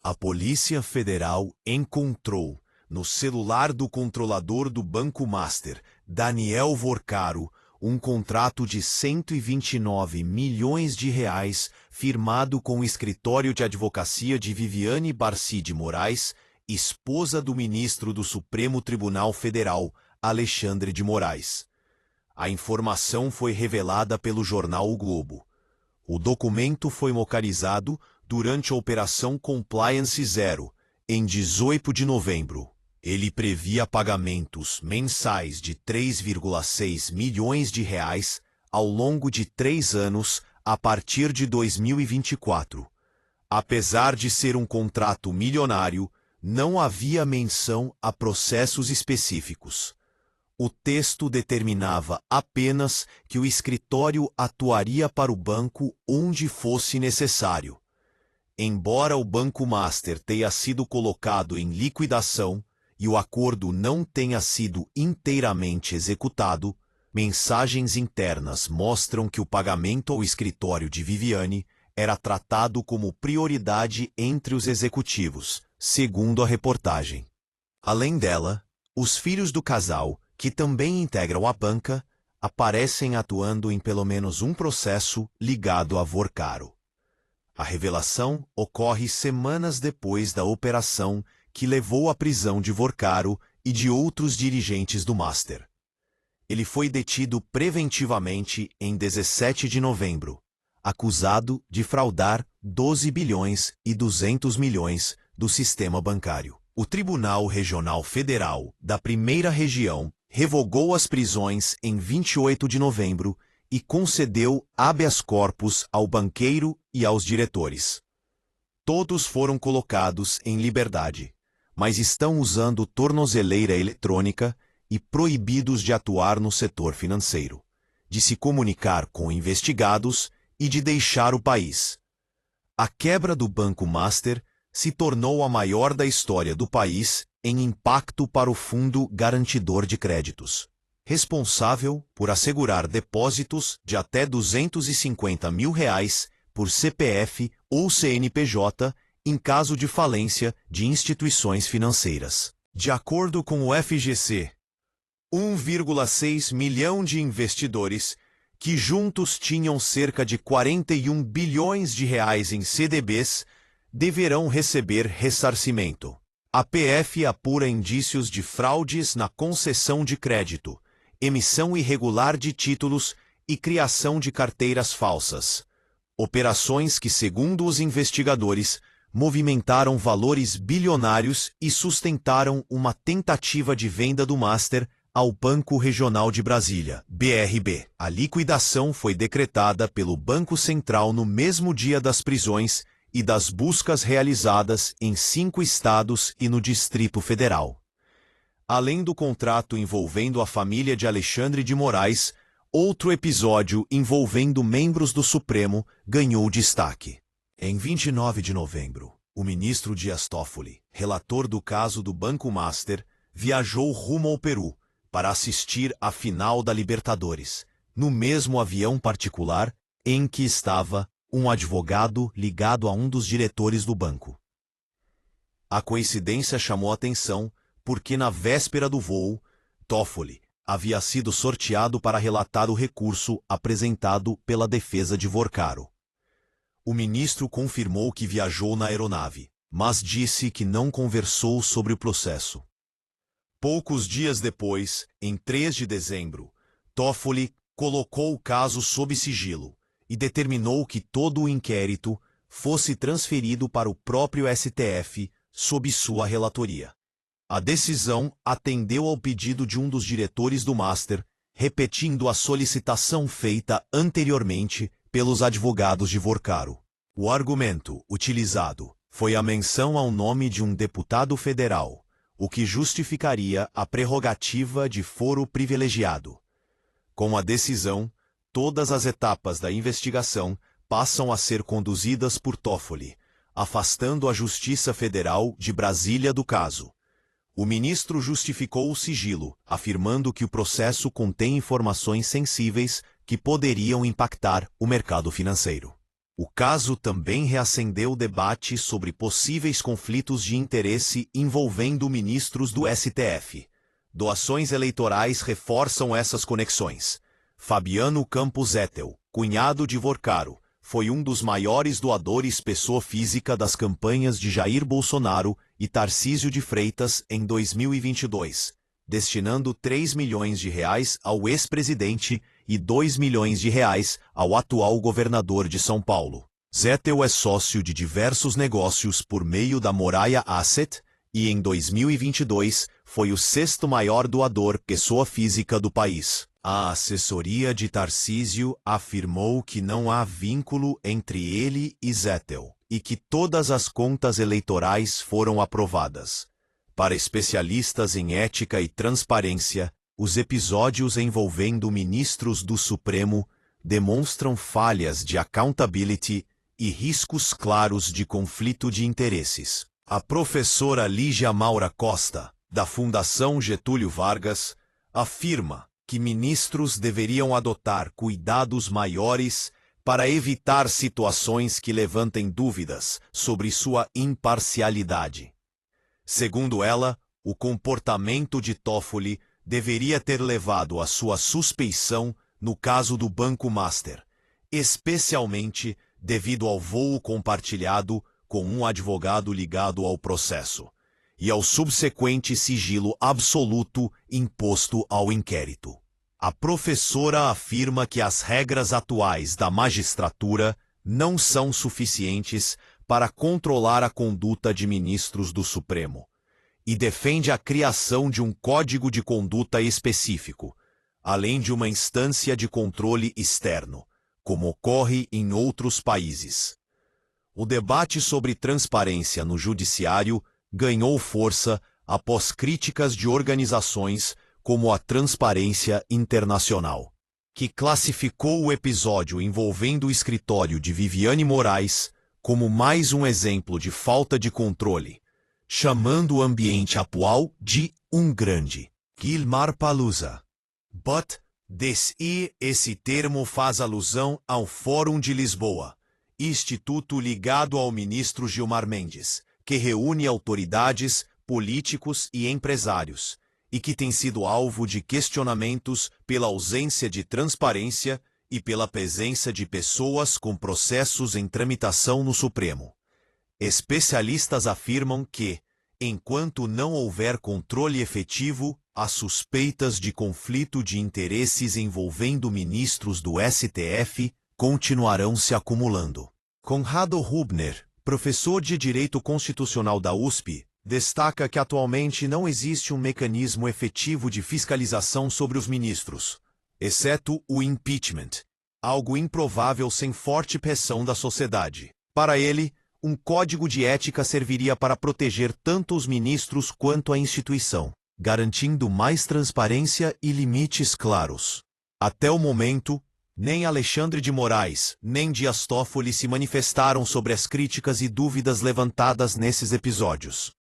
A Polícia Federal encontrou, no celular do controlador do Banco Master, Daniel Vorcaro, um contrato de 129 milhões de reais firmado com o escritório de advocacia de Viviane Barci de Moraes, esposa do ministro do Supremo Tribunal Federal, Alexandre de Moraes. A informação foi revelada pelo jornal O Globo. O documento foi localizado durante a Operação Compliance Zero, em 18 de novembro. Ele previa pagamentos mensais de 3,6 milhões de reais ao longo de 3 anos a partir de 2024. Apesar de ser um contrato milionário, não havia menção a processos específicos. O texto determinava apenas que o escritório atuaria para o banco onde fosse necessário. Embora o Banco Master tenha sido colocado em liquidação e o acordo não tenha sido inteiramente executado, mensagens internas mostram que o pagamento ao escritório de Viviane era tratado como prioridade entre os executivos, segundo a reportagem. Além dela, os filhos do casal, que também integram a banca, aparecem atuando em pelo menos um processo ligado a Vorcaro. A revelação ocorre semanas depois da operação que levou à prisão de Vorcaro e de outros dirigentes do Master. Ele foi detido preventivamente em 17 de novembro, acusado de fraudar 12 bilhões e 200 milhões do sistema bancário. O Tribunal Regional Federal da Primeira Região revogou as prisões em 28 de novembro e concedeu habeas corpus ao banqueiro e aos diretores. Todos foram colocados em liberdade, mas estão usando tornozeleira eletrônica e proibidos de atuar no setor financeiro, de se comunicar com investigados e de deixar o país. A quebra do Banco Master se tornou a maior da história do país em impacto para o Fundo Garantidor de Créditos, responsável por assegurar depósitos de até R$250 mil por CPF ou CNPJ em caso de falência de instituições financeiras. De acordo com o FGC, 1,6 milhão de investidores, que juntos tinham cerca de 41 bilhões de reais em CDBs, deverão receber ressarcimento. A PF apura indícios de fraudes na concessão de crédito, emissão irregular de títulos e criação de carteiras falsas. Operações que, segundo os investigadores, movimentaram valores bilionários e sustentaram uma tentativa de venda do Master ao Banco Regional de Brasília, BRB. A liquidação foi decretada pelo Banco Central no mesmo dia das prisões e das buscas realizadas em 5 estados e no Distrito Federal. Além do contrato envolvendo a família de Alexandre de Moraes, outro episódio envolvendo membros do Supremo ganhou destaque. Em 29 de novembro, o ministro Dias Toffoli, relator do caso do Banco Master, viajou rumo ao Peru para assistir à final da Libertadores, no mesmo avião particular em que estava um advogado ligado a um dos diretores do banco. A coincidência chamou atenção porque, na véspera do voo, Toffoli havia sido sorteado para relatar o recurso apresentado pela defesa de Vorcaro. O ministro confirmou que viajou na aeronave, mas disse que não conversou sobre o processo. Poucos dias depois, em 3 de dezembro, Toffoli colocou o caso sob sigilo e determinou que todo o inquérito fosse transferido para o próprio STF sob sua relatoria. A decisão atendeu ao pedido de um dos diretores do Master, repetindo a solicitação feita anteriormente pelos advogados de Vorcaro. O argumento utilizado foi a menção ao nome de um deputado federal, o que justificaria a prerrogativa de foro privilegiado. Com a decisão, todas as etapas da investigação passam a ser conduzidas por Toffoli, afastando a Justiça Federal de Brasília do caso. O ministro justificou o sigilo, afirmando que o processo contém informações sensíveis que poderiam impactar o mercado financeiro. O caso também reacendeu o debate sobre possíveis conflitos de interesse envolvendo ministros do STF. Doações eleitorais reforçam essas conexões. Fabiano Campos Ethel, cunhado de Vorcaro, foi um dos maiores doadores pessoa física das campanhas de Jair Bolsonaro e Tarcísio de Freitas em 2022, destinando 3 milhões de reais ao ex-presidente e 2 milhões de reais ao atual governador de São Paulo. Zettel é sócio de diversos negócios por meio da Moraia Asset e, em 2022, foi o 6º maior doador pessoa física do país. A assessoria de Tarcísio afirmou que não há vínculo entre ele e Zettel e que todas as contas eleitorais foram aprovadas. Para especialistas em ética e transparência, os episódios envolvendo ministros do Supremo demonstram falhas de accountability e riscos claros de conflito de interesses. A professora Lígia Maura Costa, da Fundação Getúlio Vargas, afirma que ministros deveriam adotar cuidados maiores para evitar situações que levantem dúvidas sobre sua imparcialidade. Segundo ela, o comportamento de Toffoli deveria ter levado à sua suspeição no caso do Banco Master, especialmente devido ao voo compartilhado com um advogado ligado ao processo e ao subsequente sigilo absoluto imposto ao inquérito. A professora afirma que as regras atuais da magistratura não são suficientes para controlar a conduta de ministros do Supremo e defende a criação de um código de conduta específico, além de uma instância de controle externo, como ocorre em outros países. O debate sobre transparência no judiciário ganhou força após críticas de organizações como a Transparência Internacional, que classificou o episódio envolvendo o escritório de Viviane Moraes como mais um exemplo de falta de controle, chamando o ambiente atual de um grande Gilmar Palusa. Esse termo faz alusão ao Fórum de Lisboa, instituto ligado ao ministro Gilmar Mendes, que reúne autoridades, políticos e empresários, e que tem sido alvo de questionamentos pela ausência de transparência e pela presença de pessoas com processos em tramitação no Supremo. Especialistas afirmam que, enquanto não houver controle efetivo, as suspeitas de conflito de interesses envolvendo ministros do STF continuarão se acumulando. Conrado Hubner, professor de Direito Constitucional da USP, destaca que atualmente não existe um mecanismo efetivo de fiscalização sobre os ministros, exceto o impeachment, algo improvável sem forte pressão da sociedade. Para ele, um código de ética serviria para proteger tanto os ministros quanto a instituição, garantindo mais transparência e limites claros. Até o momento, nem Alexandre de Moraes, nem Dias Toffoli se manifestaram sobre as críticas e dúvidas levantadas nesses episódios.